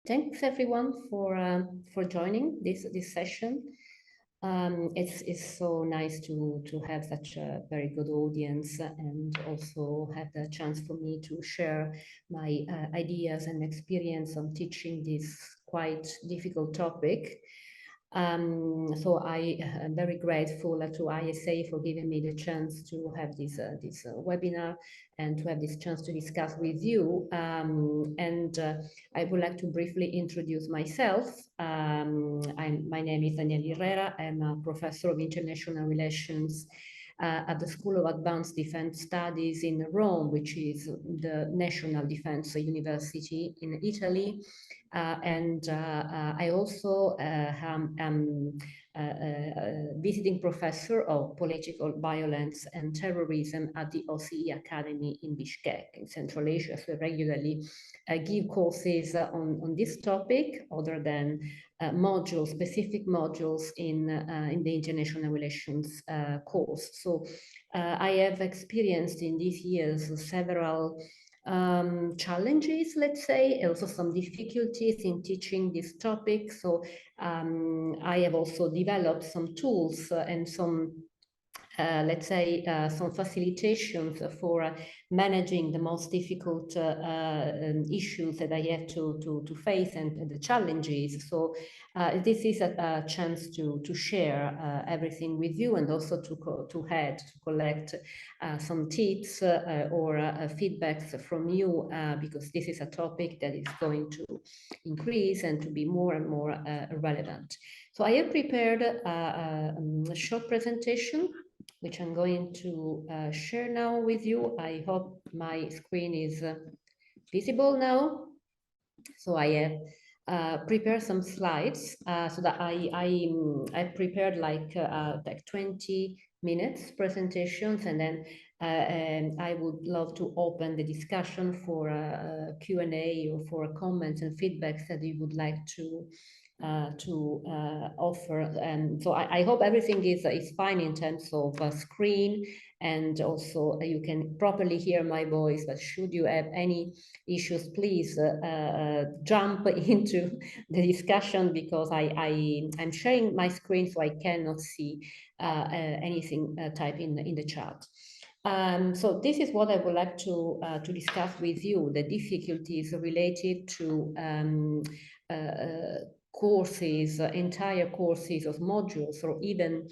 Thanks everyone for joining this session. It's so nice to have such a very good audience and also have the chance for me to share my ideas and experience on teaching this quite difficult topic. So I am very grateful to ISA for giving me the chance to have this webinar and to have this chance to discuss with you. I would like to briefly introduce myself. My name is Daniela Irrera. I'm a professor of international relations at the School of Advanced Defense Studies in Rome, which is the National Defense University in Italy. I also am a visiting professor of political violence and terrorism at the OCE Academy in Bishkek in Central Asia. So I regularly give courses on this topic, other than specific modules in the international relations course. So I have experienced in these years several challenges, let's say, also some difficulties in teaching this topic. So I have also developed some tools and some let's say, some facilitations for managing the most difficult issues that I have to face and the challenges. So this is a chance to share everything with you, and also to collect some tips or feedbacks from you, because this is a topic that is going to increase and to be more and more relevant. So I have prepared a short presentation which I'm going to share now with you. I hope my screen is visible now. So I have prepared some slides so that I prepared like 20 minutes presentations, and then I would love to open the discussion for Q&A or for comments and feedbacks that you would like to offer. And so I hope everything is fine in terms of screen, and also you can properly hear my voice. But should you have any issues, please jump into the discussion, because I'm sharing my screen, so I cannot see anything typed in the chat. So this is what I would like to discuss with you: the difficulties related to courses, entire courses of modules, or even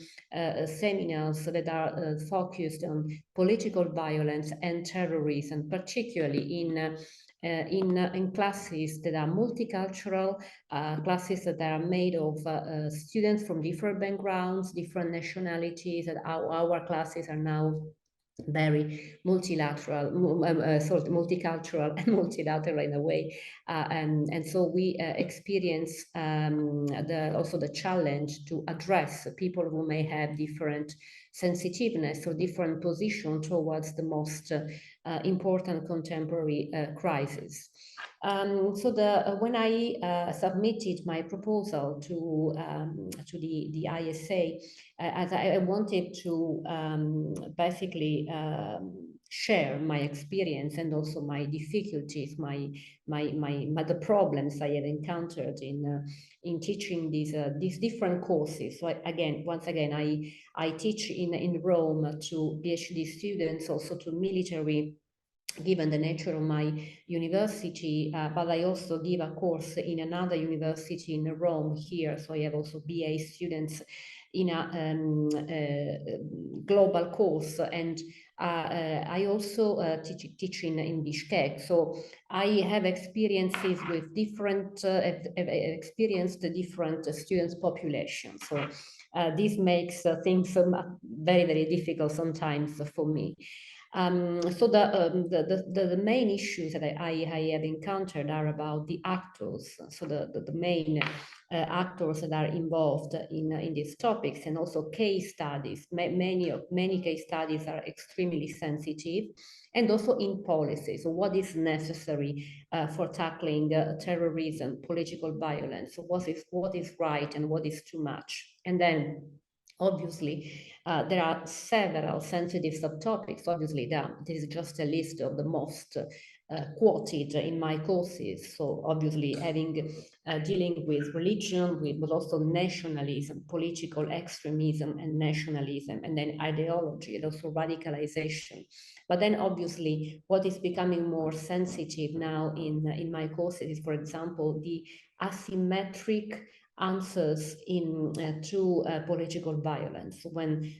seminars that are focused on political violence and terrorism, particularly in classes that are multicultural, classes that are made of students from different backgrounds, different nationalities. That our classes are now very multilateral, sort of multicultural and multilateral in a way, and so we experience also the challenge to address people who may have different sensitiveness or different position towards the most important contemporary crisis. So when I submitted my proposal to the ISA, as I wanted to basically share my experience and also my difficulties, the problems I have encountered in teaching these different courses. So once again, I teach in Rome to PhD students, also to military, given the nature of my university, but I also give a course in another university in Rome here. So I have also BA students in a global course, and I also teach in Bishkek. So I have experiences with different, experienced different students population. So this makes things very, very difficult sometimes for me. So the main issues that I have encountered are about the actors, so the main actors that are involved in these topics, and also case studies. Many case studies are extremely sensitive, and also in policy. So what is necessary for tackling terrorism, political violence? So what is right and what is too much? And then obviously, there are several sensitive subtopics. Obviously, this is just a list of the most quoted in my courses. So obviously dealing with religion, but also nationalism, political extremism and nationalism, and then ideology, and also radicalization. But then obviously what is becoming more sensitive now in my courses is, for example, the asymmetric answers to political violence, when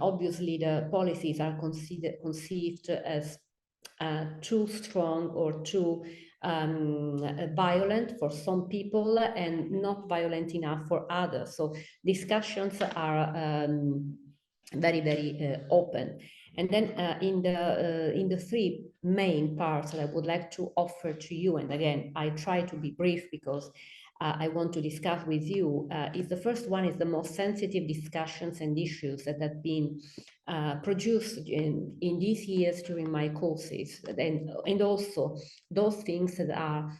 obviously the policies are conceived as too strong or too violent for some people and not violent enough for others. So discussions are very, very open. And then in the three main parts that I would like to offer to you, and again, I try to be brief because I want to discuss with you, is the first one is the most sensitive discussions and issues that have been produced in these years during my courses, and also those things that are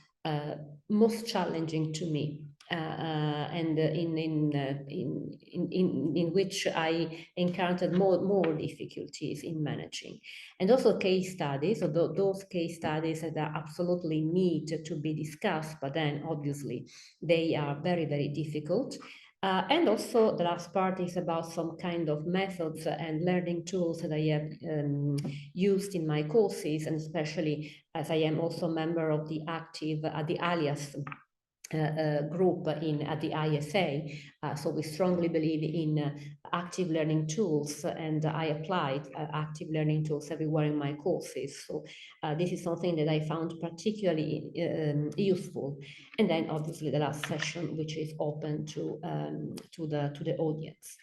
most challenging to me, and in which I encountered more difficulties in managing, and also case studies. So those case studies that are absolutely need to be discussed, but then obviously they are very, very difficult. And also the last part is about some kind of methods and learning tools that I have used in my courses, and especially as I am also a member of the active, the alias group at the ISA. So we strongly believe in active learning tools, and I applied active learning tools everywhere in my courses. So this is something that I found particularly useful. And then obviously the last session, which is open to the audience.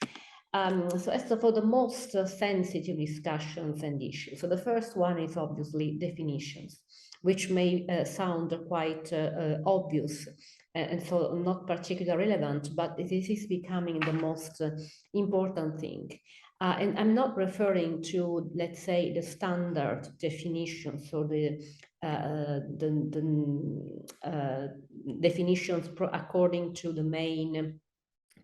So as for the most sensitive discussions and issues, so the first one is obviously definitions, which may sound quite obvious and so not particularly relevant, but this is becoming the most important thing. And I'm not referring to, let's say, the standard definitions or the definitions according to the main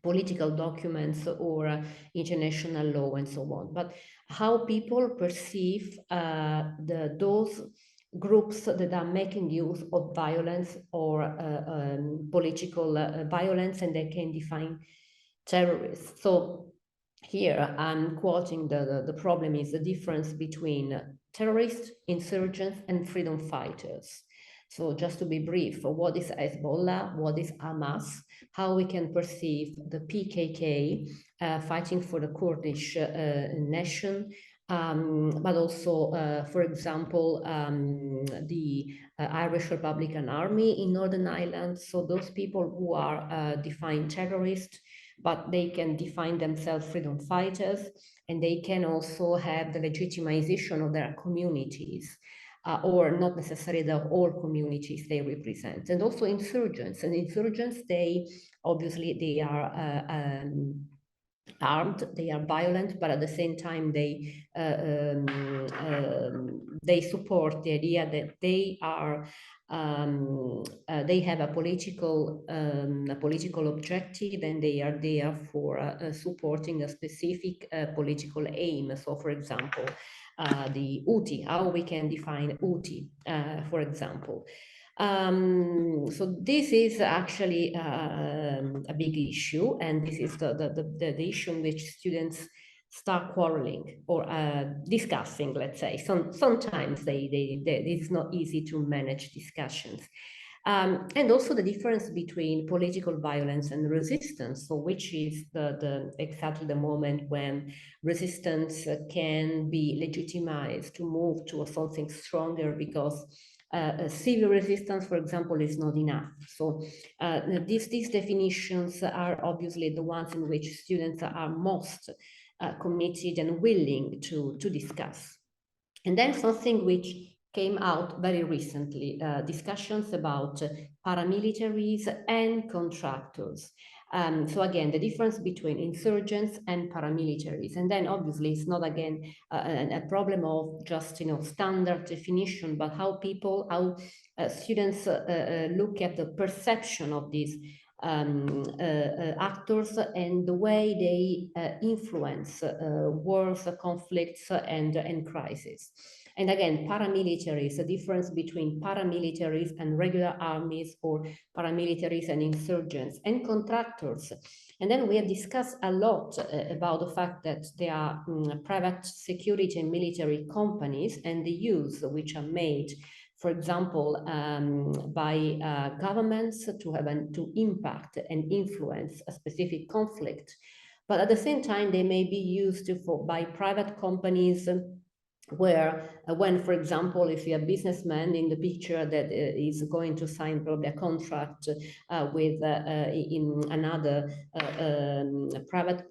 political documents or international law and so on, but how people perceive those groups that are making use of violence or political violence, and they can define terrorists. So here I'm quoting the problem is the difference between terrorists, insurgents, and freedom fighters. So just to be brief, what is Hezbollah, what is Hamas, how we can perceive the PKK fighting for the Kurdish nation, but also, for example, the Irish Republican Army in Northern Ireland. So those people who are defined terrorists, but they can define themselves freedom fighters, and they can also have the legitimization of their communities. Or not necessarily the all communities they represent, and also insurgents. And insurgents, they obviously they are armed, they are violent, but at the same time they support the idea that they are they have a political objective, and they are there for supporting a specific political aim. So, for example, the Houthi, how we can define Houthi, for example. So this is actually a big issue, and this is the issue in which students start quarreling or discussing, let's say. Sometimes it is not easy to manage discussions. And also the difference between political violence and resistance, so which is exactly the moment when resistance can be legitimized to move to something stronger, because civil resistance, for example, is not enough. So these definitions are obviously the ones in which students are most committed and willing to discuss. And then something which came out very recently, discussions about paramilitaries and contractors. So again, the difference between insurgents and paramilitaries. And then obviously it's not again a problem of just, standard definition, but how students look at the perception of these actors and the way they influence wars, conflicts, and crises. And again, paramilitaries, the difference between paramilitaries and regular armies, or paramilitaries and insurgents, and contractors. And then we have discussed a lot about the fact that there are private security and military companies and the use which are made, for example, by governments to impact and influence a specific conflict. But at the same time, they may be used by private companies where when, for example, if you're a businessman in the picture that is going to sign probably a contract with in another private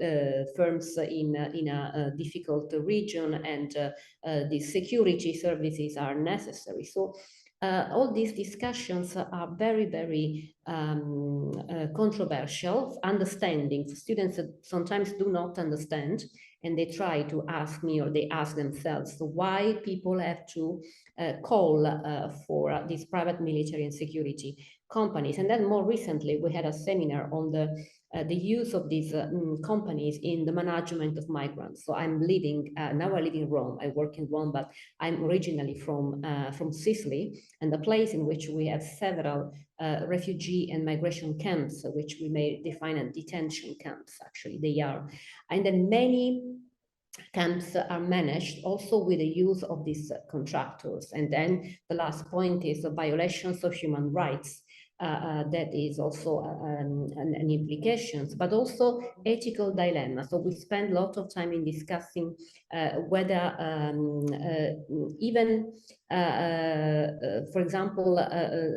firms in a difficult region, and the security services are necessary. So all these discussions are very, very controversial. Understanding students sometimes do not understand, and they try to ask me, or they ask themselves, why people have to call for these private military and security companies. And then more recently, we had a seminar on the use of these companies in the management of migrants. So I'm living, now I live in Rome, I work in Rome, but I'm originally from Sicily, and the place in which we have several refugee and migration camps, which we may define as detention camps, actually they are. And then many camps are managed also with the use of these contractors. And then the last point is the violations of human rights. That is also an implications, but also ethical dilemma. So we spend a lot of time in discussing whether even, for example,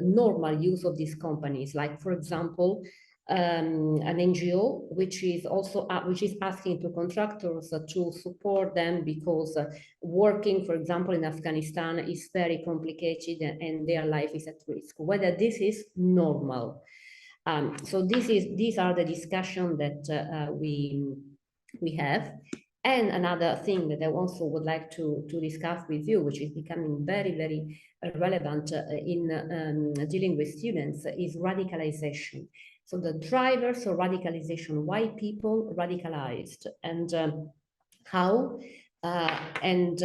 normal use of these companies, like, for example, an NGO which is also asking to contractors to support them because working, for example, in Afghanistan is very complicated and their life is at risk. Whether this is normal. So these are the discussions that we have. And another thing that I also would like to discuss with you, which is becoming very, very relevant in dealing with students, is radicalization. So the drivers of radicalization, why people radicalized, and how and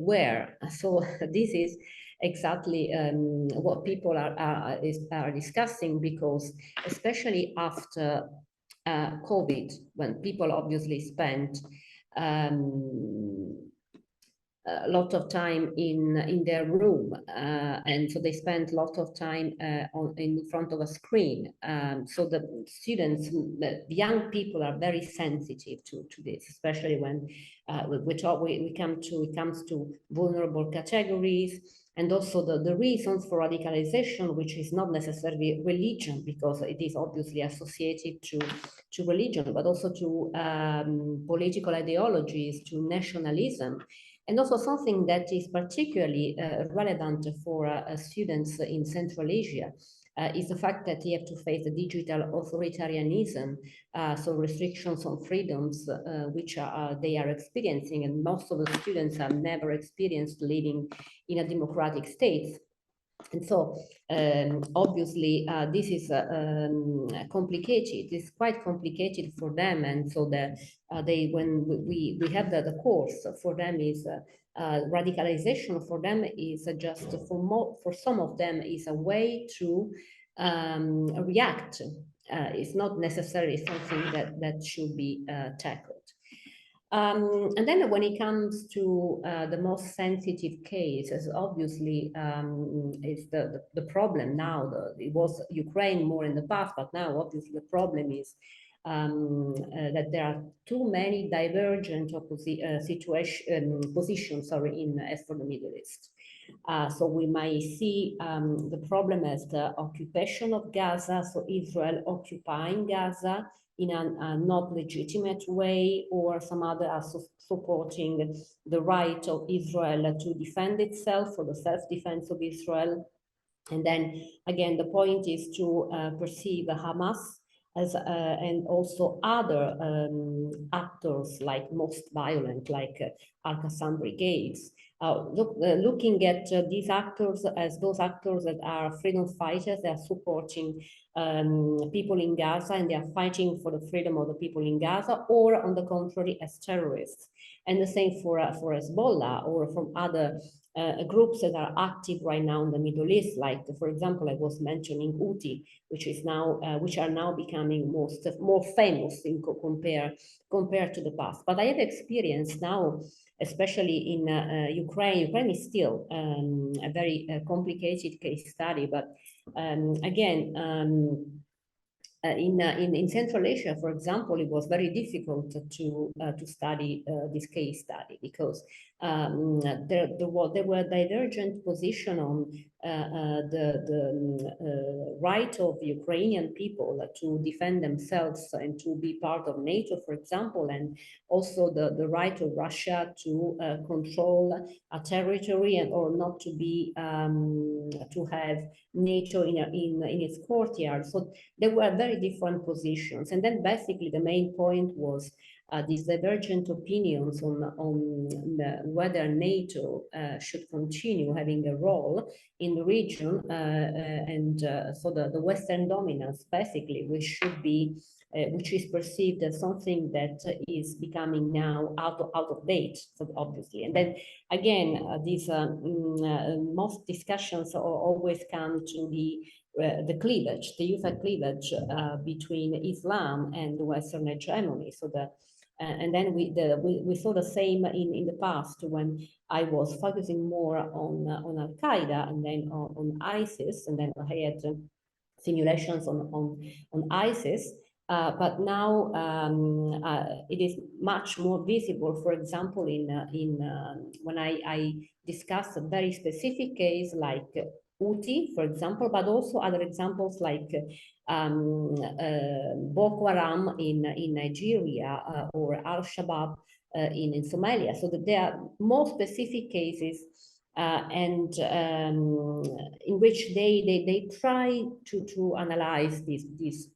where. So this is exactly what people are discussing, because especially after COVID, when people obviously spent a lot of time in their room, and so they spent a lot of time in front of a screen. So the students, the young people, are very sensitive to this, especially when it comes to vulnerable categories, and also the reasons for radicalization, which is not necessarily religion, because it is obviously associated to religion, but also to political ideologies, to nationalism. And also something that is particularly relevant for students in Central Asia is the fact that they have to face the digital authoritarianism, so restrictions on freedoms, which they are experiencing, and most of the students have never experienced living in a democratic state. And so obviously this is complicated. It's quite complicated for them, and so that when we have the course for them is radicalization for them is just for some of them is a way to react. It's not necessarily something that should be tackled. And then when it comes to the most sensitive cases, obviously it's the problem now. It was Ukraine more in the past, but now obviously the problem is that there are too many divergent positions as for the Middle East. So we might see the problem as the occupation of Gaza, so Israel occupying Gaza in a not legitimate way, or some other are supporting the right of Israel to defend itself, or the self-defense of Israel. And then again, the point is to perceive Hamas as and also other actors like most violent, like Al-Qassam brigades. Looking at these actors as those actors that are freedom fighters, they are supporting people in Gaza, and they are fighting for the freedom of the people in Gaza, or on the contrary, as terrorists. And the same for Hezbollah or from other groups that are active right now in the Middle East, like, for example, I was mentioning Houthi, which are now becoming more famous compared to the past. But I have experience now, especially in Ukraine. Ukraine is still a very complicated case study, but again, in Central Asia, for example, it was very difficult to study this case study because there were divergent position on the right of Ukrainian people to defend themselves and to be part of NATO, for example, and also the right of Russia to control a territory and or not to be to have NATO in its courtyard. So there were very different positions, and then basically the main point was these divergent opinions on whether NATO should continue having a role in the region, and so the Western dominance, basically, which is perceived as something that is becoming now out of date, so obviously. And then again, these most discussions always come to the cleavage, the use of cleavage between Islam and the Western hegemony. So and then we saw the same in the past when I was focusing more on Al Qaeda and then on ISIS, and then I had simulations on ISIS. But now it is much more visible. For example, when I discuss a very specific case like Houthi, for example, but also other examples like Boko Haram in Nigeria or Al-Shabaab in Somalia. So that there are more specific cases and in which they try to analyze this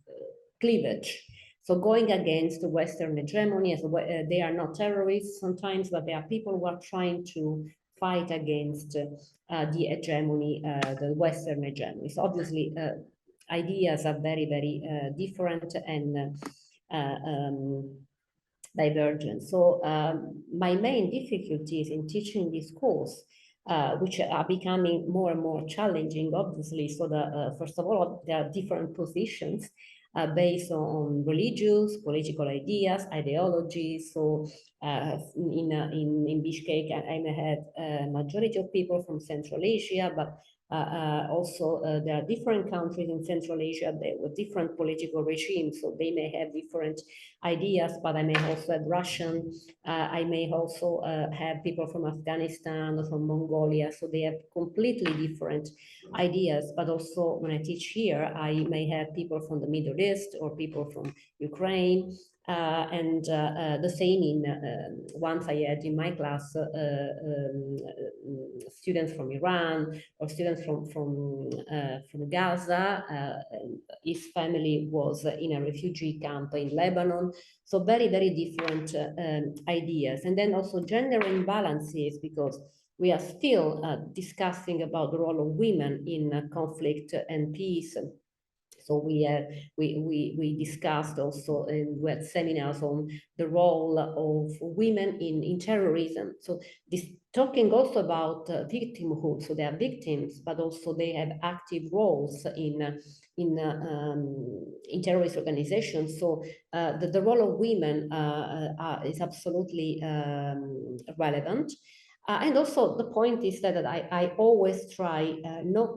cleavage. So going against the Western hegemony, as they are not terrorists sometimes, but they are people who are trying to fight against the hegemony, the Western hegemony. So obviously, ideas are very, very different and divergent. So my main difficulties in teaching this course, which are becoming more and more challenging, obviously. So first of all, there are different positions based on religious, political ideas, ideologies. So in Bishkek, I may have a majority of people from Central Asia, but also there are different countries in Central Asia with different political regimes, so they may have different ideas, but I may also have Russian, I may also have people from Afghanistan or from Mongolia, so they have completely different ideas. But also when I teach here, I may have people from the Middle East or people from Ukraine, and the same in once I had in my class students from Iran or students from Gaza. His family was in a refugee camp in Lebanon. So very, very different ideas. And then also gender imbalances, because we are still discussing about the role of women in conflict and peace. So we discussed also we had seminars on the role of women in terrorism. So this talking also about victimhood. So they are victims, but also they have active roles in terrorist organizations. So the role of women is absolutely relevant. And also the point is that I always try not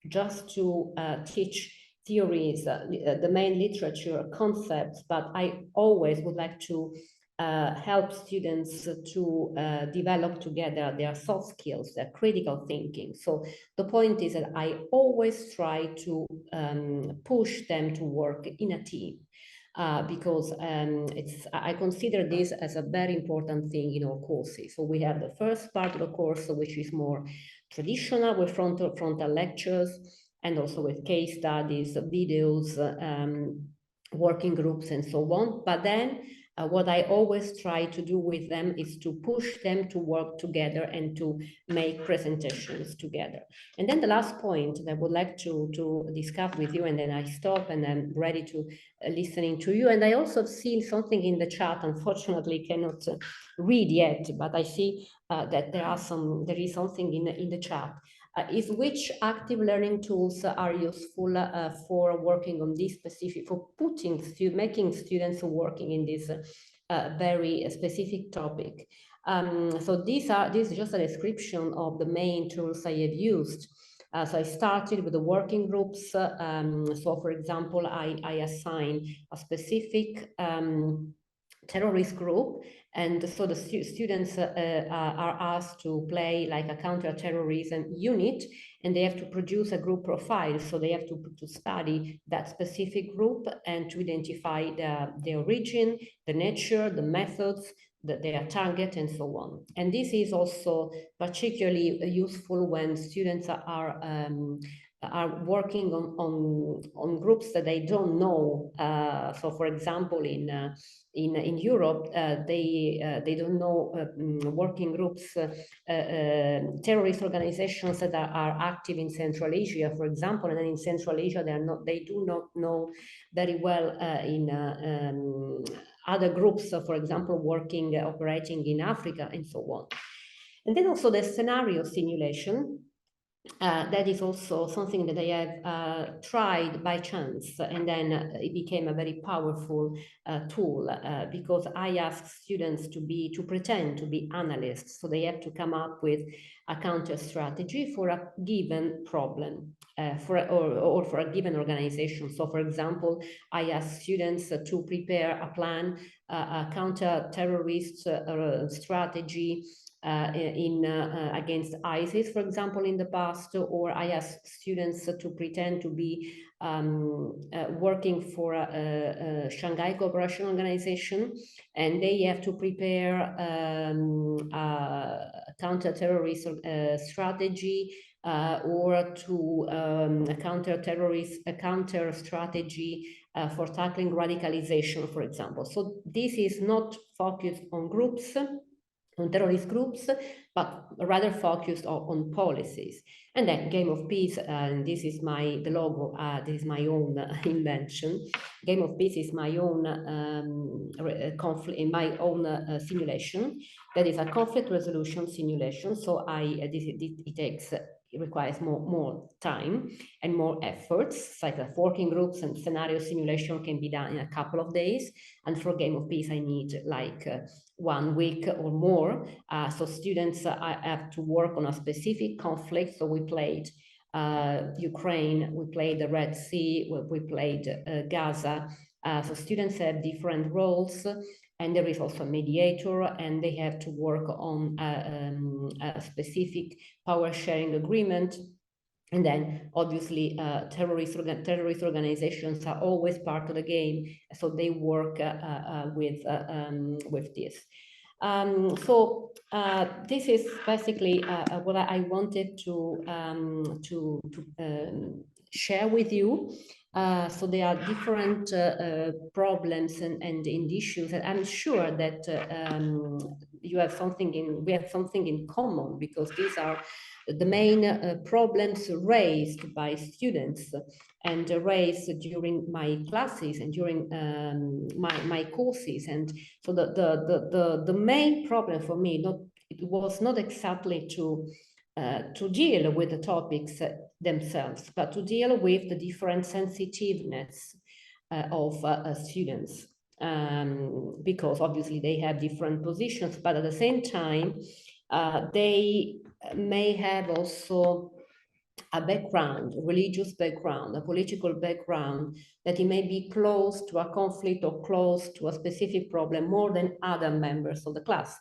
just to teach theories, the main literature, concepts, but I always would like to help students to develop together their soft skills, their critical thinking. So the point is that I always try to push them to work in a team. Because I consider this as a very important thing in our courses. So we have the first part of the course, which is more traditional with frontal lectures, and also with case studies, videos, working groups, and so on. But then What I always try to do with them is to push them to work together and to make presentations together. And then the last point that I would like to discuss with you, and then I stop and I'm ready to listening to you. And I also have seen something in the chat, unfortunately cannot read yet, but I see that there is something in the chat. Is which active learning tools are useful for working on this specific, for making students working in this very specific topic. So this is just a description of the main tools I have used. So I started with the working groups. So for example, I assign a specific terrorist group, and so the students are asked to play like a counter-terrorism unit, and they have to produce a group profile. So they have to study that specific group and to identify the origin, the nature, the methods, their target, and so on. And this is also particularly useful when students are working on groups that they don't know. So, for example, in Europe, they don't know working groups, terrorist organizations that are active in Central Asia, for example, and then in Central Asia they do not know very well in other groups, for example, operating in Africa, and so on. And then also the scenario simulation. That is also something that I have tried by chance, and then it became a very powerful tool because I ask students to pretend to be analysts. So they have to come up with a counter strategy for a given problem. Or for a given organization. So, for example, I ask students to prepare a plan, a counter-terrorist strategy against ISIS, for example, in the past, or I ask students to pretend to be working for a Shanghai Cooperation Organization, and they have to prepare a counter-terrorist strategy or to a counter strategy for tackling radicalization, for example. So this is not focused on groups, on terrorist groups, but rather focused on policies. And then Game of Peace, and this is the logo, this is my own invention. Game of Peace is my own conflict, in my own simulation. That is a conflict resolution simulation. So it requires more time and more efforts. Like working groups and scenario simulation can be done in a couple of days. And for Game of Peace, I need like 1 week or more. So students have to work on a specific conflict. So we played Ukraine, we played the Red Sea, we played Gaza. So students have different roles, and there is also a mediator, and they have to work on a specific power sharing agreement. And then, obviously, terrorist organizations are always part of the game, so they work with this. So this is basically what I wanted to share with you. So there are different problems and issues, and I'm sure that we have something in common, because these are the main problems raised by students and raised during my classes and during my courses. And so the main problem for me, it was not exactly to deal with the topics themselves, but to deal with the different sensitiveness of students, because obviously they have different positions, but at the same time, they may have also a background, religious background, a political background, that it may be close to a conflict or close to a specific problem more than other members of the class.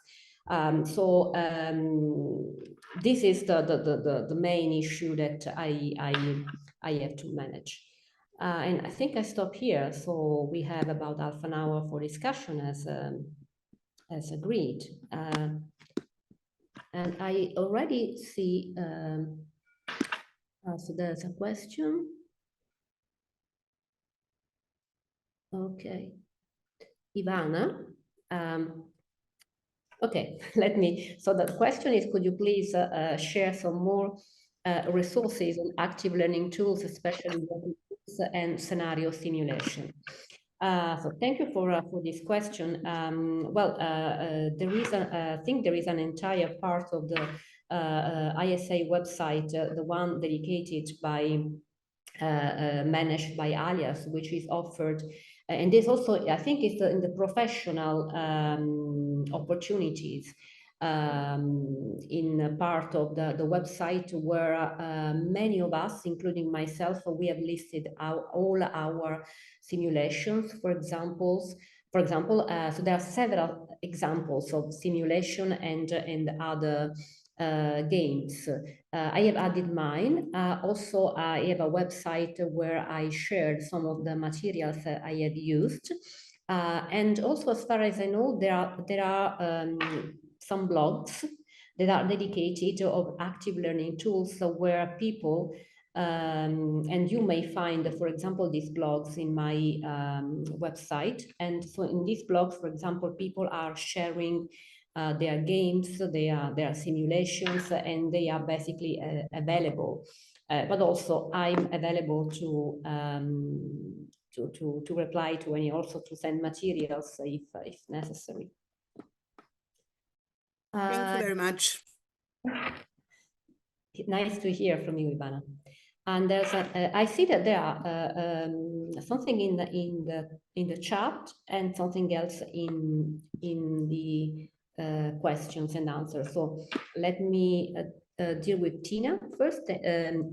This is the main issue that I have to manage. And I think I stop here. So we have about half an hour for discussion as agreed. And I already see, so there's a question. Okay. Ivana? Okay, so the question is, could you please share some more resources on active learning tools, especially and scenario simulation? So thank you for this question. I think there is an entire part of the ISA website, the one dedicated by managed by Alias, which is offered. And there's also, I think it's in the professional opportunities in part of the website where many of us, including myself, we have listed all our simulations, for example, so there are several examples of simulation and other games. I have added mine. Also, I have a website where I shared some of the materials I have used. And also, as far as I know, there are some blogs that are dedicated of active learning tools, so where people and you may find, for example, these blogs in my website. And so in these blogs, for example, people are sharing their games, their simulations, and they are basically available. But also, I'm available to reply to any, also to send materials if necessary. Thank you very much. Nice to hear from you, Ivana. And there's I see that there are something in the chat and something else in the questions and answers. So let me deal with Tina first.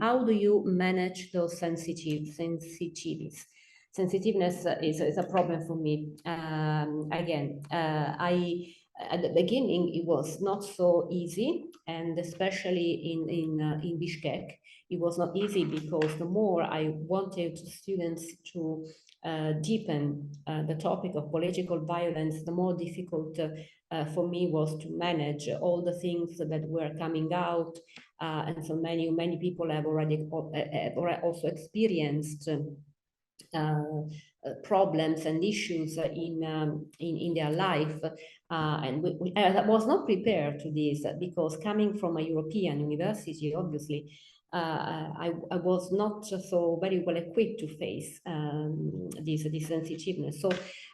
How do you manage those sensitivities? Sensitiveness is a problem for me. Again, at the beginning it was not so easy, and especially in Bishkek, it was not easy because the more I wanted students to deepen the topic of political violence, the more difficult for me was to manage all the things that were coming out. And so many people have already also experienced problems and issues in their life. And I was not prepared to this because coming from a European university, obviously, I was not so very well equipped to face this sensitiveness. So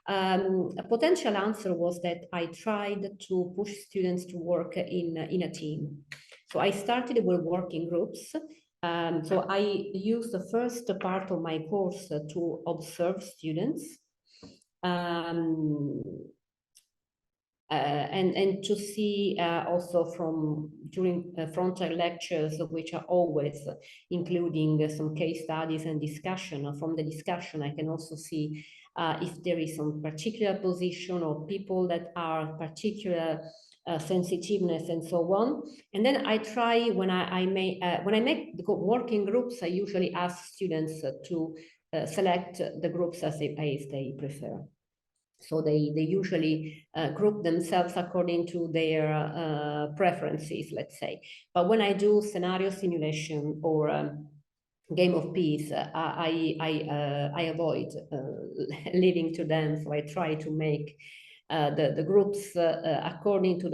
a potential answer was that I tried to push students to work in a team. So I started with working groups. So I used the first part of my course to observe students and to see also from during frontal lectures, which are always including some case studies and discussion. From the discussion, I can also see if there is some particular position or people that are particular sensitiveness and so on. And then I try, when I make the working groups, I usually ask students to select the groups as they prefer. So they usually group themselves according to their preferences, let's say. But when I do scenario simulation or game of peace, I avoid leaving to them. So I try to make the groups according to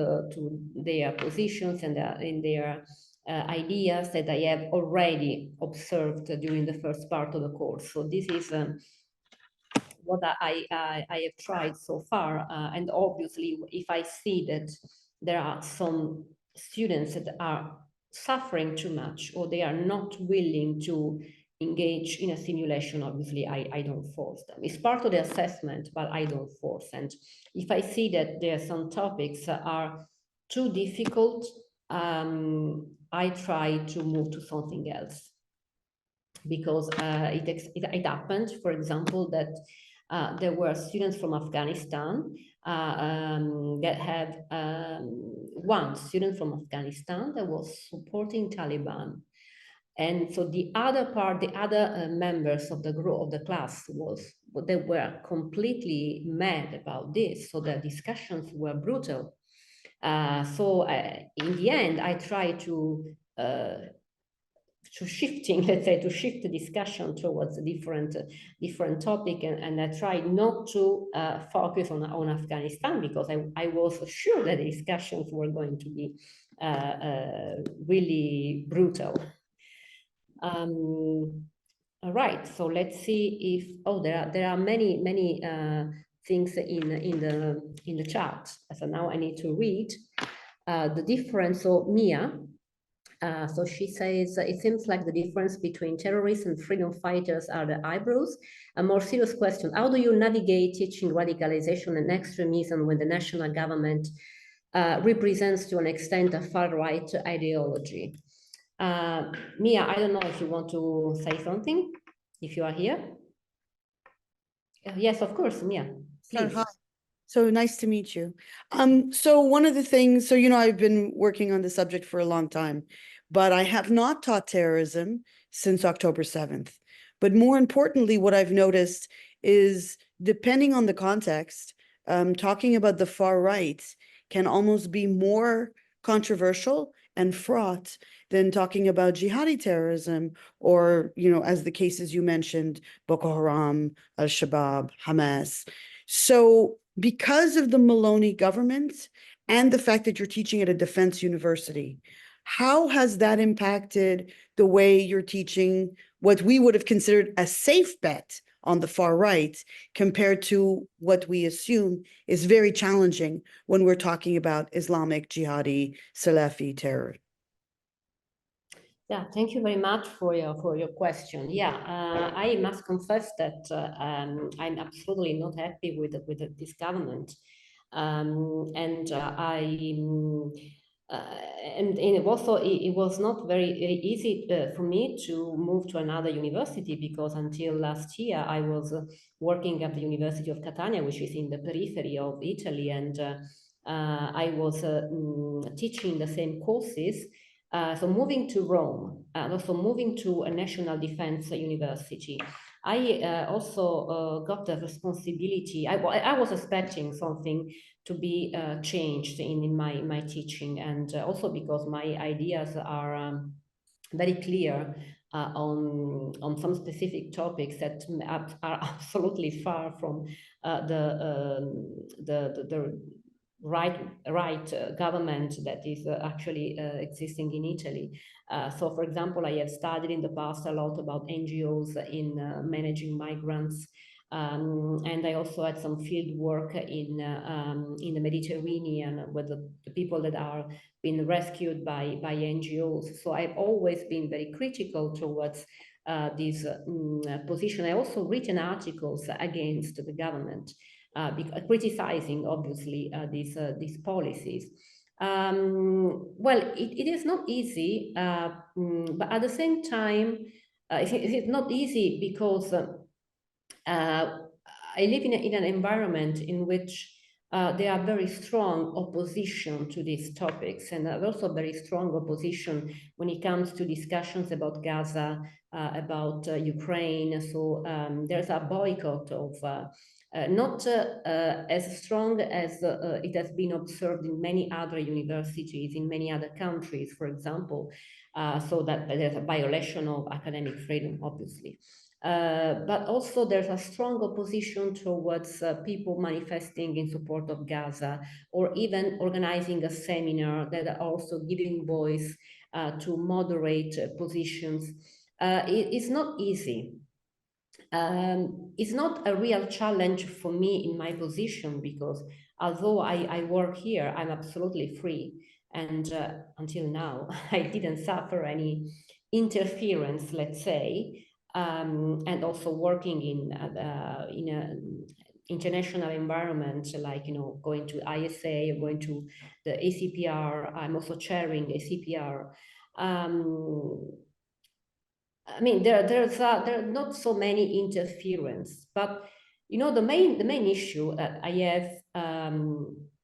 their positions and in their ideas that I have already observed during the first part of the course. So this is what I have tried so far. And obviously, if I see that there are some students that are suffering too much or they are not willing to engage in a simulation, obviously I don't force them. It's part of the assessment, but I don't force. And if I see that there are some topics that are too difficult, I try to move to something else. Because it happened, for example, that there were students from Afghanistan that had one student from Afghanistan that was supporting Taliban. And so the other members of the group, of the class, they were completely mad about this. So the discussions were brutal. So in the end, I tried to shifting, let's say, to shift the discussion towards a different topic, and I tried not to focus on Afghanistan, because I was sure that the discussions were going to be really brutal. All right, so let's see if there are many things in the chat. So now I need to read the difference. So Mia. So she says, it seems like the difference between terrorists and freedom fighters are the eyebrows. A more serious question, how do you navigate teaching radicalization and extremism when the national government represents to an extent a far-right ideology? Mia, I don't know if you want to say something, if you are here. Yes, of course, Mia, please. Hi. So nice to meet you. So one of the things, so, I've been working on the subject for a long time, but I have not taught terrorism since October 7th. But more importantly, what I've noticed is, depending on the context, talking about the far right can almost be more controversial and fraught than talking about jihadi terrorism, or, as the cases you mentioned, Boko Haram, Al-Shabaab, Hamas. So because of the Maloney government and the fact that you're teaching at a defense university, how has that impacted the way you're teaching what we would have considered a safe bet on the far right, compared to what we assume is very challenging when we're talking about Islamic, jihadi, Salafi terror? Yeah, thank you very much for your question. Yeah, I must confess that I'm absolutely not happy with this government, and and it was not very easy for me to move to another university, because until last year I was working at the University of Catania, which is in the periphery of Italy, and I was teaching the same courses. So moving to Rome, and also moving to a national defense university, I also got the responsibility. I was expecting something to be changed in my teaching, and also because my ideas are very clear on some specific topics that are absolutely far from the right government that is actually existing in Italy. So, for example, I have studied in the past a lot about NGOs in managing migrants, and I also had some field work in the Mediterranean with the people that are being rescued by NGOs. So I've always been very critical towards this position. I also written articles against the government, criticizing obviously these policies. Well, it is not easy, but at the same time, it's not easy because I live in an environment in which there are very strong opposition to these topics, and also very strong opposition when it comes to discussions about Gaza, about Ukraine. So there's a boycott of not as strong as it has been observed in many other universities, in many other countries, for example, so that there's a violation of academic freedom, obviously. But also there's a strong opposition towards people manifesting in support of Gaza, or even organizing a seminar that are also giving voice to moderate positions. It's not easy. It's not a real challenge for me in my position, because although I work here, I'm absolutely free. And until now, I didn't suffer any interference, let's say. And also working in an international environment, like, going to ISA, going to the ACPR. I'm also chairing ACPR. I mean, there are not so many interference, but the main issue that I have,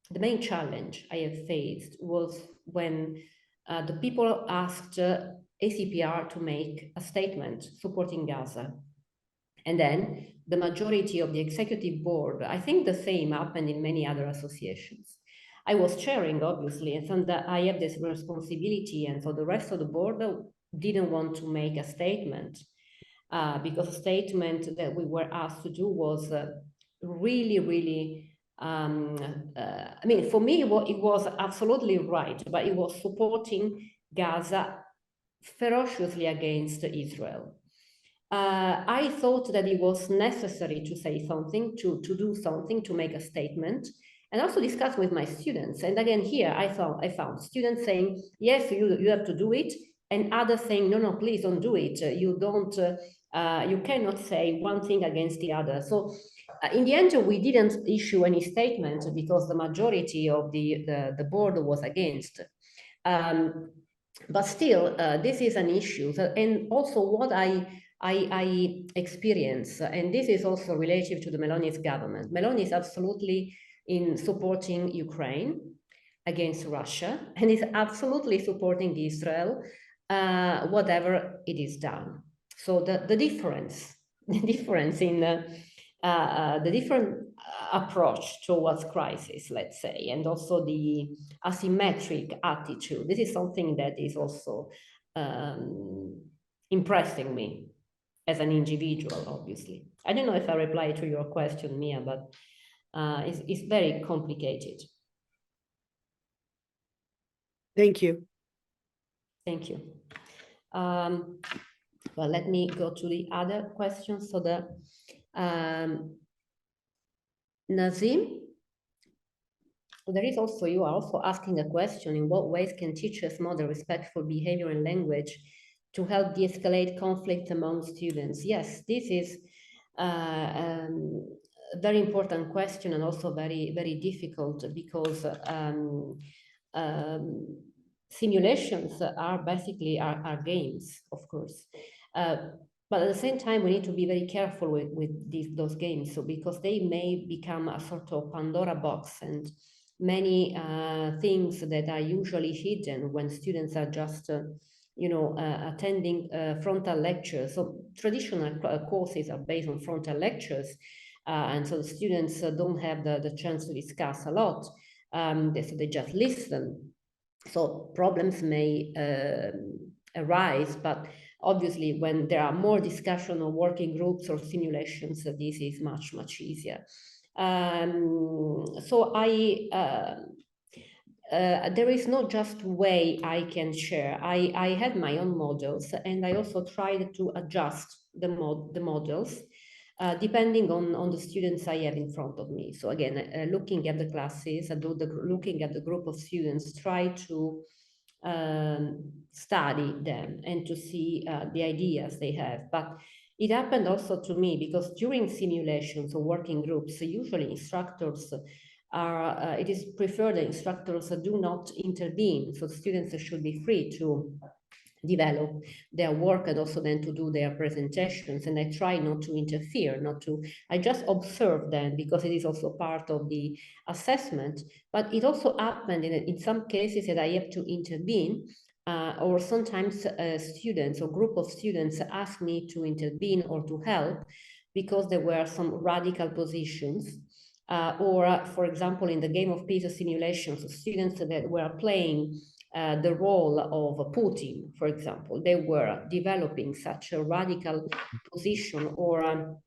the main challenge I have faced was when the people asked ACPR to make a statement supporting Gaza. And then the majority of the executive board, I think the same happened in many other associations. I was chairing, obviously, and so that I have this responsibility, and so the rest of the board didn't want to make a statement, because a statement that we were asked to do was really, really, I mean, for me, it was absolutely right, but it was supporting Gaza ferociously against Israel. I thought that it was necessary to say something, to do something, to make a statement, and also discuss with my students. And again, here I found students saying, yes, you have to do it, and others saying, no, please don't do it. You cannot say one thing against the other. So in the end, we didn't issue any statement because the majority of the board was against. But still, this is an issue. And also what I experience, and this is also relative to the Meloni's government. Meloni is absolutely in supporting Ukraine against Russia, and is absolutely supporting Israel, whatever it is done. So the difference in the different approach towards crisis, let's say, and also the asymmetric attitude. This is something that is also impressing me as an individual, obviously. I don't know if I replied to your question, Mia, but it's very complicated. Thank you. Thank you. Well, let me go to the other questions. So the Nazim, there is also, you are also asking a question, in what ways can teachers model respectful behavior and language to help de-escalate conflict among students? Yes, this is a very important question, and also very, very difficult, because simulations are basically are games, of course. But at the same time, we need to be very careful with those games, so because they may become a sort of Pandora box, and many things that are usually hidden when students are just attending frontal lectures. So traditional courses are based on frontal lectures, and so the students don't have the chance to discuss a lot, so they just listen. So problems may arise, but obviously when there are more discussion or working groups or simulations, this is much, much easier. So there is no just way I can share. I had my own models, and I also tried to adjust the models depending on the students I have in front of me. So again, looking at the classes, looking at the group of students, try to study them and to see the ideas they have. But it happened also to me, because during simulations or working groups, usually instructors are, it is preferred that instructors do not intervene. So students should be free to develop their work and also then to do their presentations. And I try not to interfere, I just observe them, because it is also part of the assessment. But it also happened in some cases that I have to intervene, or sometimes students or group of students ask me to intervene or to help because there were some radical positions. Or for example, in the game of peace simulations, students that were playing the role of Putin, for example, they were developing such a radical position, or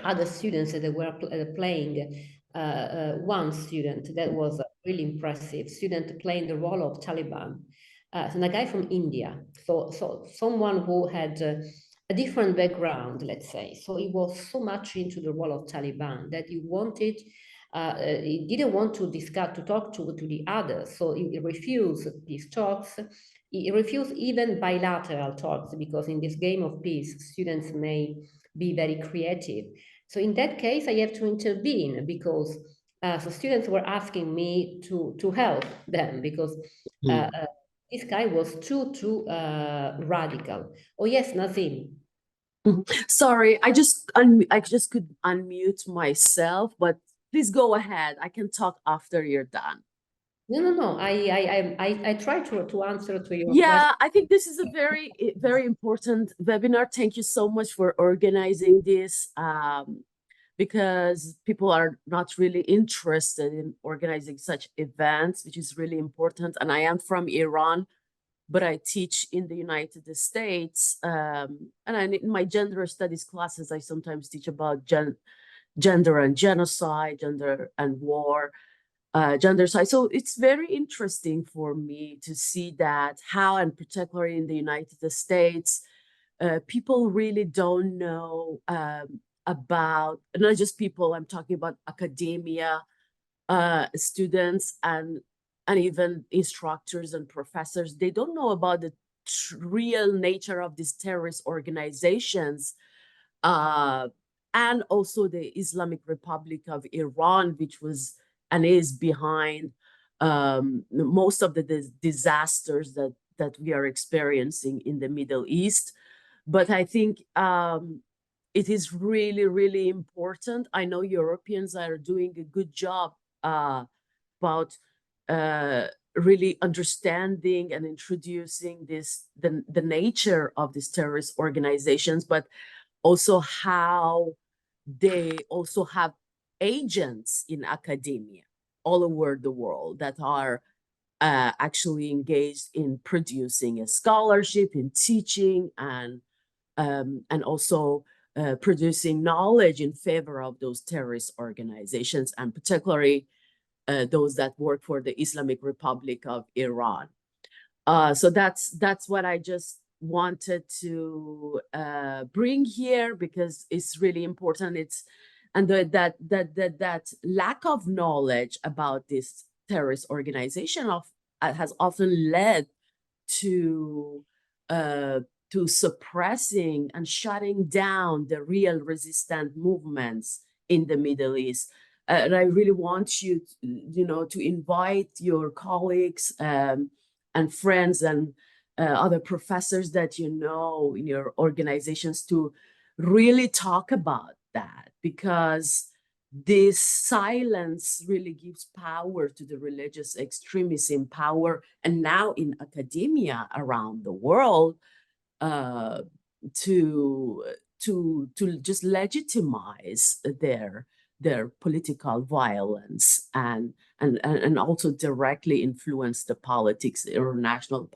other students that were playing. One student that was a really impressive student playing the role of Taliban, so a guy from India, so someone who had a different background, let's say. So he was so much into the role of Taliban that he wanted. He didn't want to talk to the others, so he refused these talks. He refused even bilateral talks, because in this game of peace, students may be very creative. So in that case, I have to intervene, because so students were asking me to help them, because this guy was too radical. Oh yes, Nazim. Sorry, I just could unmute myself, but please go ahead. I can talk after you're done. No. I try to answer to your Yeah, question. I think this is a very, very important webinar. Thank you so much for organizing this, because people are not really interested in organizing such events, which is really important. And I am from Iran, but I teach in the United States. In my gender studies classes, I sometimes teach about gender and genocide, gender and war, gendercide. So it's very interesting for me to see that how, and particularly in the United States, people really don't know about, not just people, I'm talking about academia, students and even instructors and professors. They don't know about the real nature of these terrorist organizations, and also the Islamic Republic of Iran, which was and is behind most of the disasters that we are experiencing in the Middle East. But I think it is really, really important. I know Europeans are doing a good job about really understanding and introducing the nature of these terrorist organizations, but also how they also have agents in academia all over the world that are actually engaged in producing a scholarship, in teaching, and also producing knowledge in favor of those terrorist organizations, and particularly those that work for the Islamic Republic of Iran. So that's what I just wanted to bring here, because it's really important. That lack of knowledge about this terrorist organization has often led to suppressing and shutting down the real resistant movements in the Middle East. And I really want you to invite your colleagues and friends and other professors that you know in your organizations to really talk about that, because this silence really gives power to the religious extremists in power and now in academia around the world, to just legitimize their political violence and also directly influence the politics, international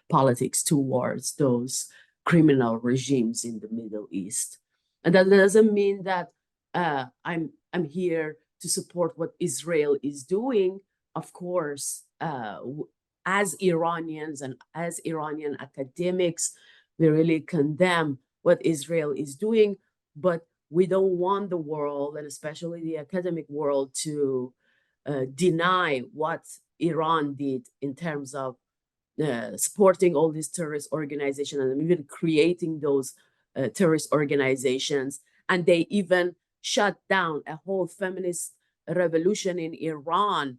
politics towards those criminal regimes in the Middle East. And that doesn't mean that I'm here to support what Israel is doing. Of course, as Iranians and as Iranian academics, we really condemn what Israel is doing, but we don't want the world, and especially the academic world, to deny what Iran did in terms of supporting all these terrorist organizations and even creating those terrorist organizations. And they even shut down a whole feminist revolution in Iran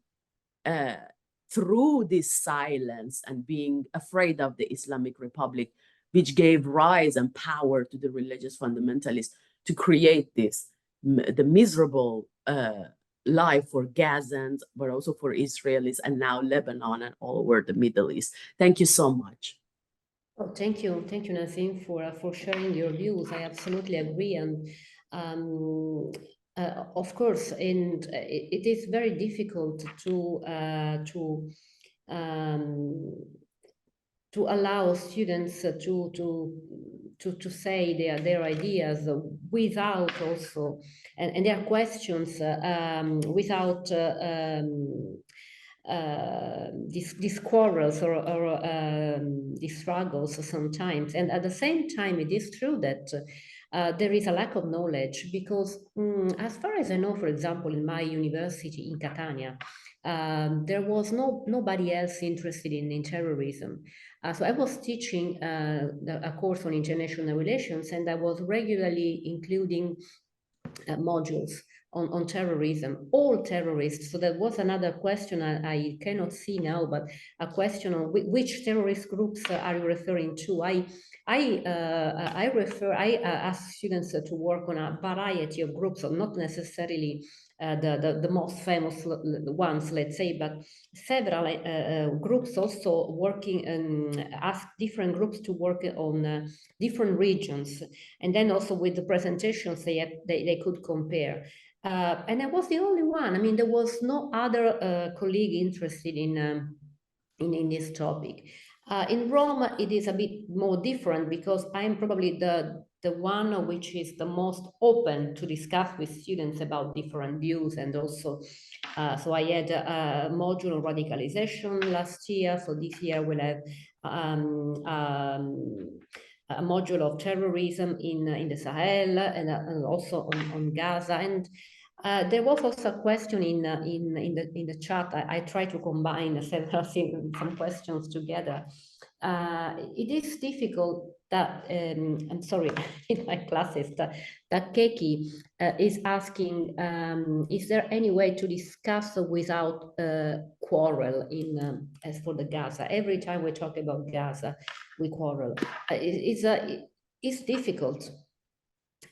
through this silence and being afraid of the Islamic Republic, which gave rise and power to the religious fundamentalists to create the miserable life for Gazans, but also for Israelis, and now Lebanon and all over the Middle East. Thank you so much. Oh, thank you, Nazim, for sharing your views. I absolutely agree, and of course, and it is very difficult to allow students to say their ideas without also and their questions without these quarrels or these struggles sometimes. And at the same time, it is true that there is a lack of knowledge, because as far as I know, for example, in my university in Catania, there was nobody else interested in terrorism. So I was teaching a course on international relations, and I was regularly including modules on terrorism, all terrorists. So that was another question I cannot see now, but a question on which terrorist groups are you referring to? I ask students to work on a variety of groups, so not necessarily the most famous ones, let's say, but several groups also working and ask different groups to work on different regions, and then also with the presentations they could compare. And I was the only one. I mean, there was no other colleague interested in this topic. In Rome, it is a bit more different because I'm probably the one which is the most open to discuss with students about different views. And also, so I had a module on radicalization last year. So this year we'll have a module of terrorism in the Sahel, and also on Gaza. And there was also a question in the chat. I try to combine several some questions together. It is difficult that I'm sorry, in my classes that Keki is asking, is there any way to discuss without quarrel in as for the Gaza? Every time we talk about Gaza, we quarrel. It's difficult.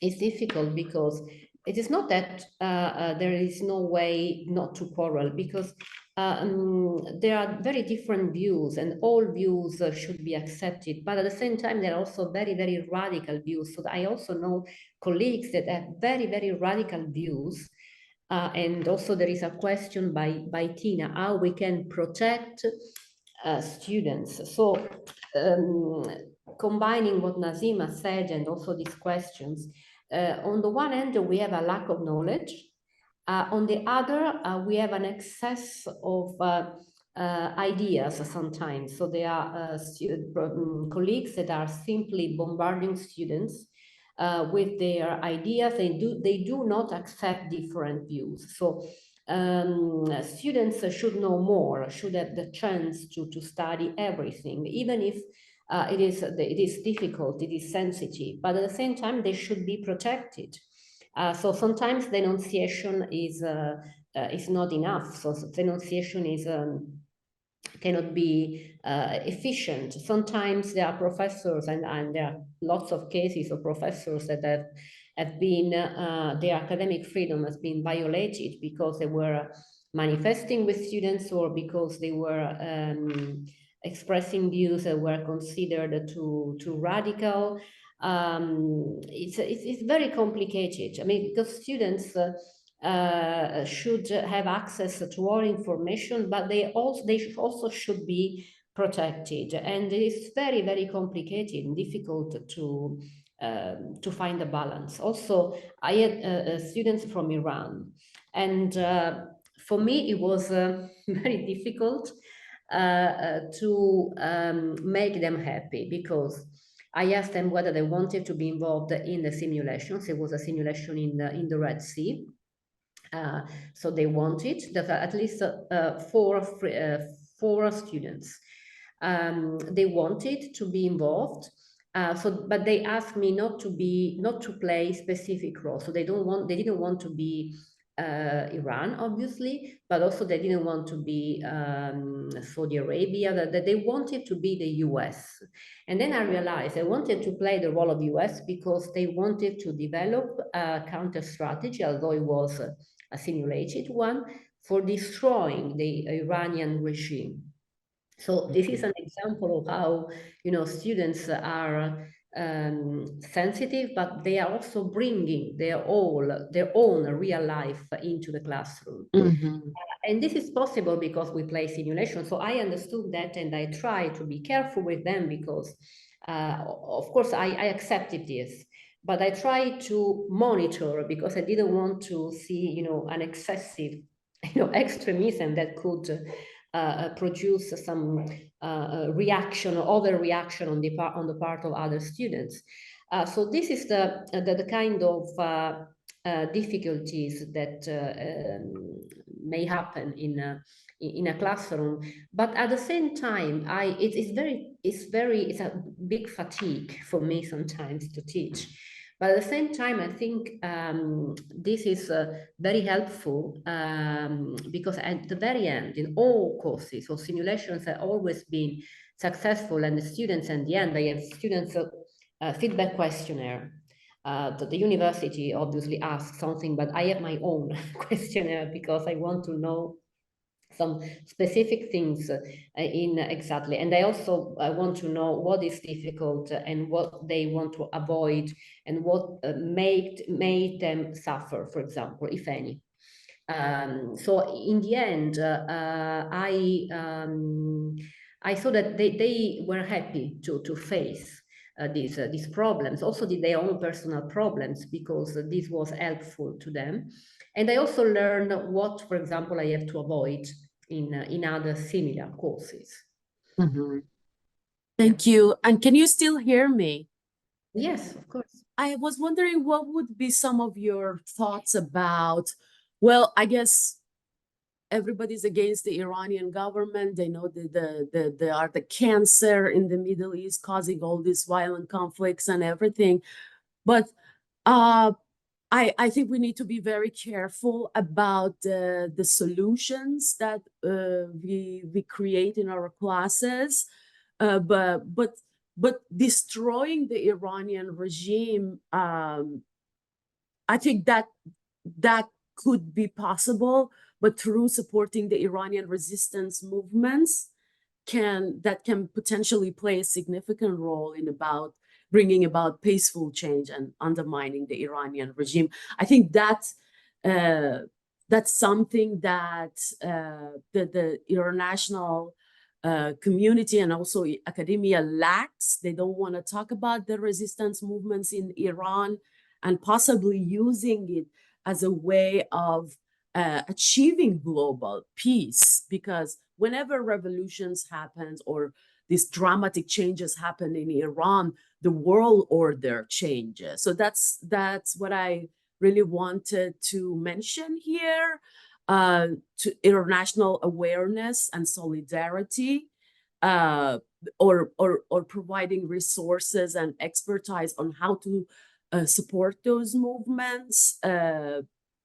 It's difficult because it is not that there is no way not to quarrel, because there are very different views, and all views should be accepted. But at the same time, there are also very, very radical views. So I also know colleagues that have very, very radical views. And also there is a question by Tina, how we can protect students. So combining what Nazima said and also these questions, on the one hand, we have a lack of knowledge. On the other, we have an excess of ideas sometimes. So there are colleagues that are simply bombarding students with their ideas. They do not accept different views. So students should know more, should have the chance to study everything, even if it is difficult, it is sensitive, but at the same time, they should be protected. So sometimes denunciation is not enough. So denunciation is cannot be efficient. Sometimes there are professors, and there are lots of cases of professors that have been, their academic freedom has been violated because they were manifesting with students, or because they were expressing views that were considered too radical. It's very complicated. I mean, because students should have access to all information, but they also should be protected. And it is very, very complicated and difficult to find a balance. Also, I had students from Iran, and for me, it was very difficult to make them happy, because I asked them whether they wanted to be involved in the simulations. It was a simulation in the Red Sea. So they wanted that at least four students. They wanted to be involved. But they asked me not to play specific roles. So they didn't want to be Iran, obviously, but also they didn't want to be Saudi Arabia. That they wanted to be the US. And then I realized they wanted to play the role of US because they wanted to develop a counter strategy, although it was a simulated one, for destroying the Iranian regime. So this is an example of how, students are sensitive, but they are also bringing their own real life into the classroom. And this is possible because we play simulation. So I understood that, and I try to be careful with them, because of course I accepted this, but I try to monitor, because I didn't want to see, an excessive, extremism that could produce some reaction or overreaction on the part of other students. So this is the kind of difficulties that may happen in a classroom. But at the same time, it's a big fatigue for me sometimes to teach. But at the same time, I think this is very helpful, because at the very end, in all courses, so simulations have always been successful, and the students, in the end, they have students feedback questionnaire. The university obviously asks something, but I have my own questionnaire, because I want to know some specific things exactly. And I also want to know what is difficult and what they want to avoid, and what made them suffer, for example, if any. So in the end, I saw that they were happy to face these problems, also their own personal problems, because this was helpful to them. And I also learned what, for example, I have to avoid in other similar courses. Mhm. Thank you. And can you still hear me? Yes, of course. I was wondering what would be some of your thoughts about, well, I guess everybody's against the Iranian government. They know that they are the cancer in the Middle East, causing all these violent conflicts and everything. But I think we need to be very careful about the solutions that we create in our classes. But destroying the Iranian regime, I think that could be possible, but through supporting the Iranian resistance movements, can potentially play a significant role in bringing about peaceful change and undermining the Iranian regime. I think that's something that the international community and also academia lacks. They don't want to talk about the resistance movements in Iran and possibly using it as a way of achieving global peace, because whenever revolutions happen or these dramatic changes happen in Iran, the world order changes. So that's what I really wanted to mention here, to international awareness and solidarity, or providing resources and expertise on how to support those movements,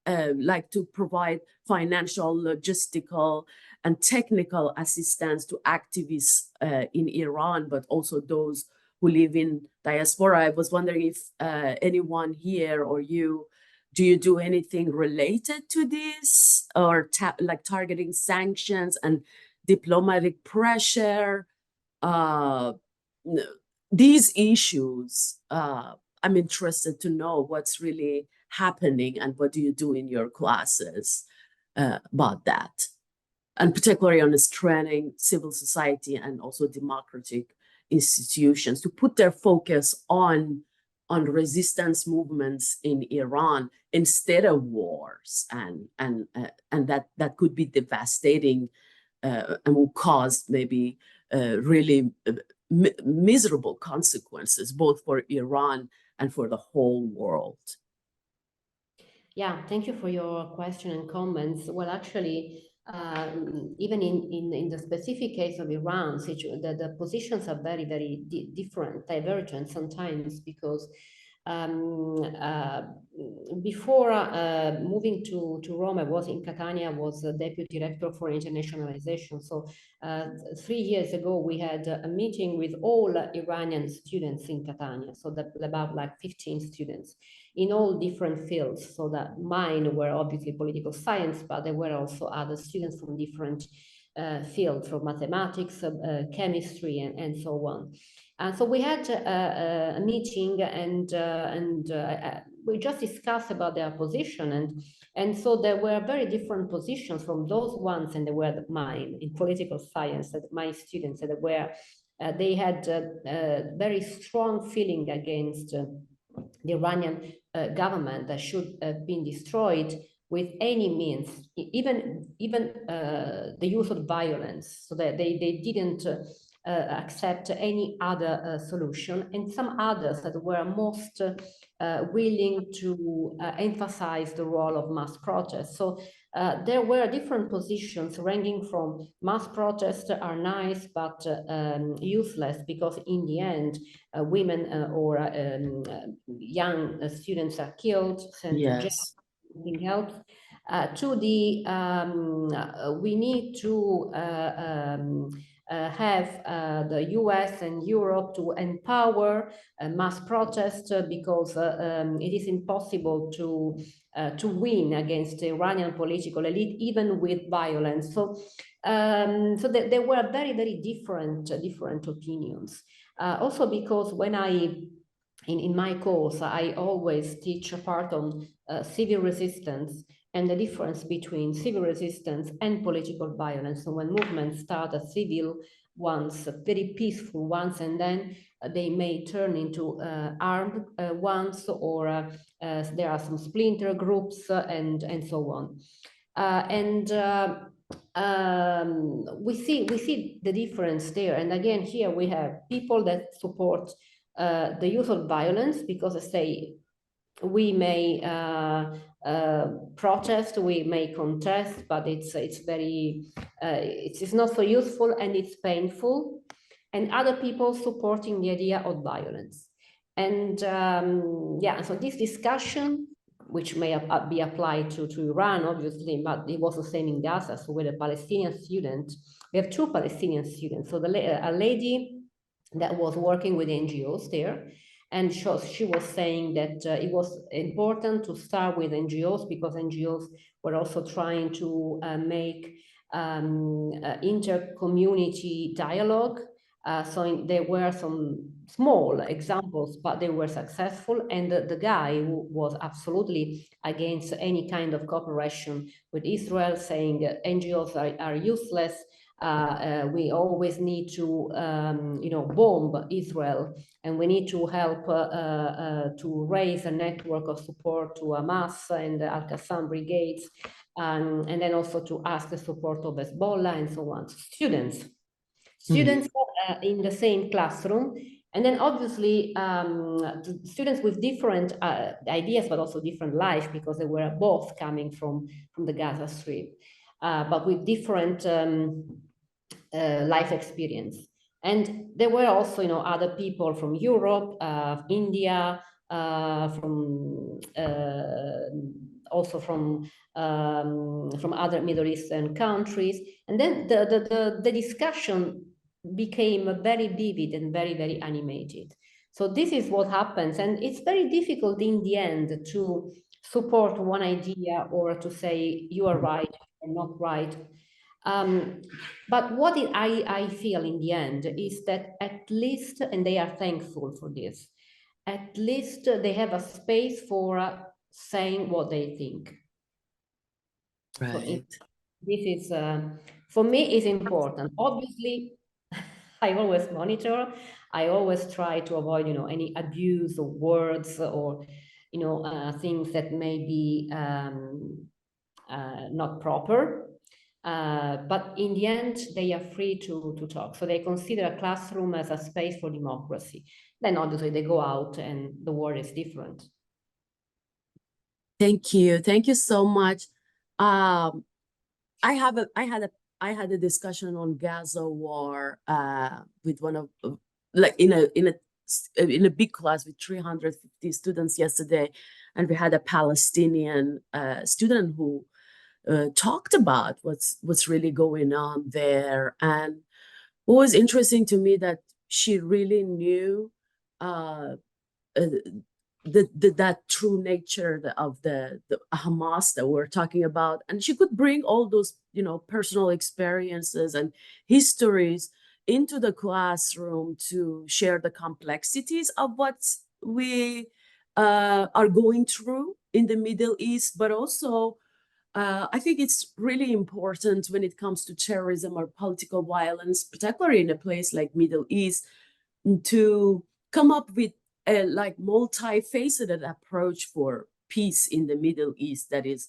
like to provide financial, logistical, and technical assistance to activists in Iran, but also those who live in diaspora. I was wondering if anyone here or do you do anything related to this, or like targeting sanctions and diplomatic pressure? These issues, I'm interested to know what's really happening and what do you do in your classes about that, and particularly on strengthening civil society and also democratic institutions to put their focus on resistance movements in Iran instead of wars, and that could be devastating and will cause maybe really miserable consequences both for Iran and for the whole world. Yeah, thank you for your question and comments. Well, actually, even in the specific case of Iran, the positions are very, very different, divergent sometimes, because before moving to Rome, I was in Catania, was the deputy director for internationalization. So 3 years ago, we had a meeting with all Iranian students in Catania, so that about like 15 students in all different fields. So that mine were obviously political science, but there were also other students from different fields, from mathematics, chemistry, and so on. And so we had a meeting, and we just discussed about their position, and so there were very different positions from those ones, and there were mine in political science, that my students that were they had a very strong feeling against the Iranian government that should have been destroyed with any means, even the use of violence, so that they didn't accept any other solution, and some others that were most willing to emphasize the role of mass protests. So there were different positions ranging from mass protests are nice but useless, because in the end women or young students are killed, sent to jail, nothing helps, to the we need to have the US and Europe to empower mass protest, because it is impossible to win against the Iranian political elite, even with violence. So, so there were very, very different opinions. Also because when in my course, I always teach a part on civil resistance and the difference between civil resistance and political violence. So when movements start as civil ones, very peaceful ones, and then they may turn into armed ones, or there are some splinter groups and so on. We see the difference there. And again, here we have people that support the use of violence because they say we may protest, we may contest, but it's very it's not so useful and it's painful. And other people supporting the idea of violence. And yeah, so this discussion, which may be applied to Iran, obviously, but it was the same in Gaza. So with a Palestinian student, we have two Palestinian students. So a lady that was working with NGOs there, and she was saying that it was important to start with NGOs because NGOs were also trying to make inter-community dialogue. So there were some small examples, but they were successful. And the guy who was absolutely against any kind of cooperation with Israel, saying NGOs are useless. We always need to, bomb Israel, and we need to help to raise a network of support to Hamas and the Al-Qassam brigades, and then also to ask the support of Hezbollah and so on. Students in the same classroom, and then obviously students with different ideas, but also different life, because they were both coming from the Gaza Strip, but with different life experience. And there were also, other people from Europe, India, also from other Middle Eastern countries. And then the discussion became very vivid and very, very animated. So this is what happens. And it's very difficult in the end to support one idea or to say you are right or not right. But what I feel in the end is that at least, and they are thankful for this, at least they have a space for saying what they think. Right. So this is, for me, is important. Obviously, I always monitor. I always try to avoid, any abuse of words or, things that may be not proper. But in the end, they are free to talk. So they consider a classroom as a space for democracy. Then obviously they go out and the world is different. Thank you. Thank you so much. I had a discussion on Gaza war with one of like in a big class with 350 students yesterday, and we had a Palestinian student who talked about what's really going on there. And what was interesting to me that she really knew that true nature of the Hamas that we're talking about, and she could bring all those personal experiences and histories into the classroom to share the complexities of what we are going through in the Middle East, but also I think it's really important when it comes to terrorism or political violence, particularly in a place like Middle East, to come up with a multifaceted approach for peace in the Middle East that is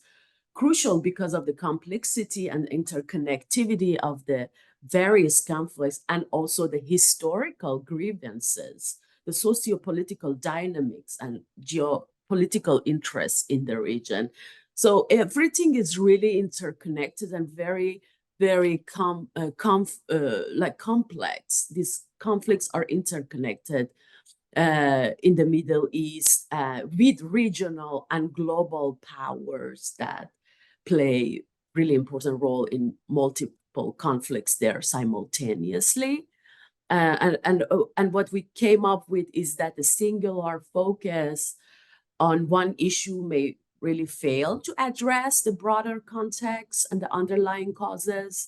crucial because of the complexity and interconnectivity of the various conflicts and also the historical grievances, the socio-political dynamics and geopolitical interests in the region. So everything is really interconnected and very, very complex. These conflicts are interconnected in the Middle East with regional and global powers that play really important role in multiple conflicts there simultaneously. And what we came up with is that the singular focus on one issue may really fail to address the broader context and the underlying causes,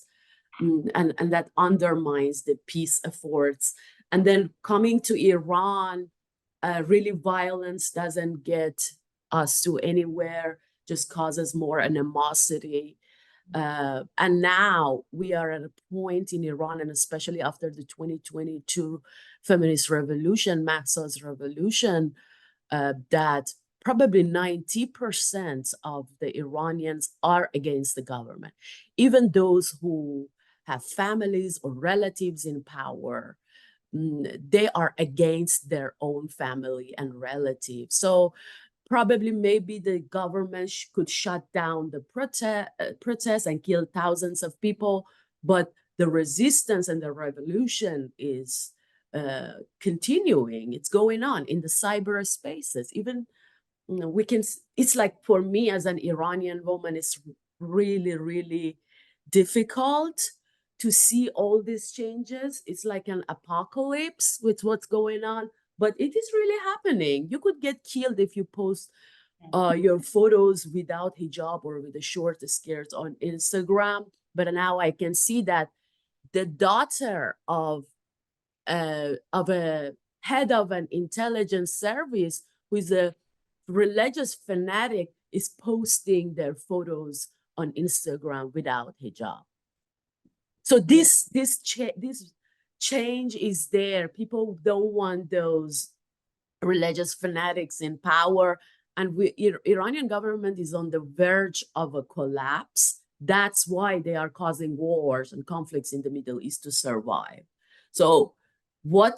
and that undermines the peace efforts. And then coming to Iran, really violence doesn't get us to anywhere, just causes more animosity. And now we are at a point in Iran, and especially after the 2022 feminist revolution, Mahsa's revolution, that probably 90% of the Iranians are against the government. Even those who have families or relatives in power, they are against their own family and relatives. So probably maybe the government could shut down the protests and kill thousands of people, but the resistance and the revolution is continuing. It's going on in the cyber spaces. Even we can, it's like for me as an Iranian woman, it's really, really difficult to see all these changes. It's like an apocalypse with what's going on, but it is really happening. You could get killed if you post your photos without hijab or with a short skirt on Instagram. But now I can see that the daughter of a head of an intelligence service who is a religious fanatic is posting their photos on Instagram without hijab. So this change is there. People don't want those religious fanatics in power, and Iranian government is on the verge of a collapse. That's why they are causing wars and conflicts in the Middle East to survive. So one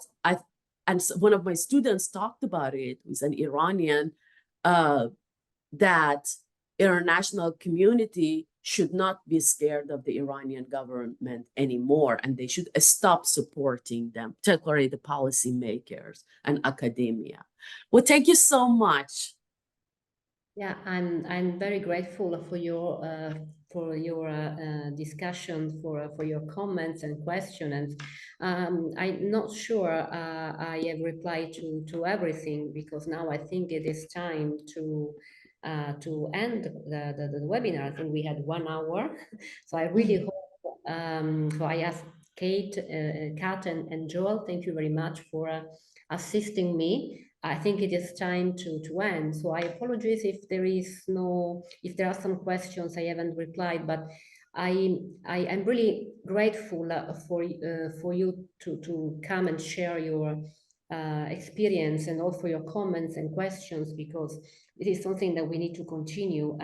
of my students talked about it, who's an Iranian, that international community should not be scared of the Iranian government anymore, and they should stop supporting them, particularly the policymakers and academia. Well, thank you so much. Yeah, I'm very grateful for your discussion, for your comments and questions. And I'm not sure I have replied to everything, because now I think it is time to end the webinar. I think we had 1 hour, so I really hope. So I asked Kate, Kat, and Joel. Thank you very much for assisting me. I think it is time to end. So I apologize if if there are some questions I haven't replied, but I'm really grateful for you to come and share your experience, and also your comments and questions, because it is something that we need to continue.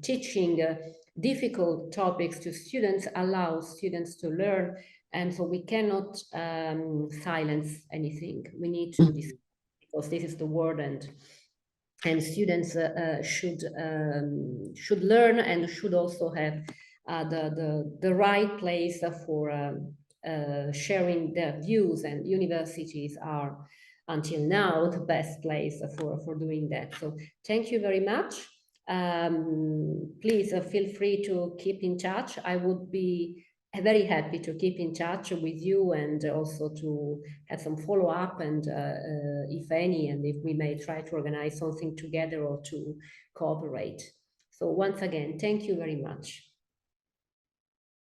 Teaching difficult topics to students allows students to learn, and so we cannot silence anything. We need to discuss, because this is the world, and students should learn, and should also have the right place for sharing their views, and universities are until now the best place for doing that. So thank you very much. Please feel free to keep in touch. I would be very happy to keep in touch with you, and also to have some follow-up, and if any, and if we may try to organize something together or to cooperate. So once again, thank you very much.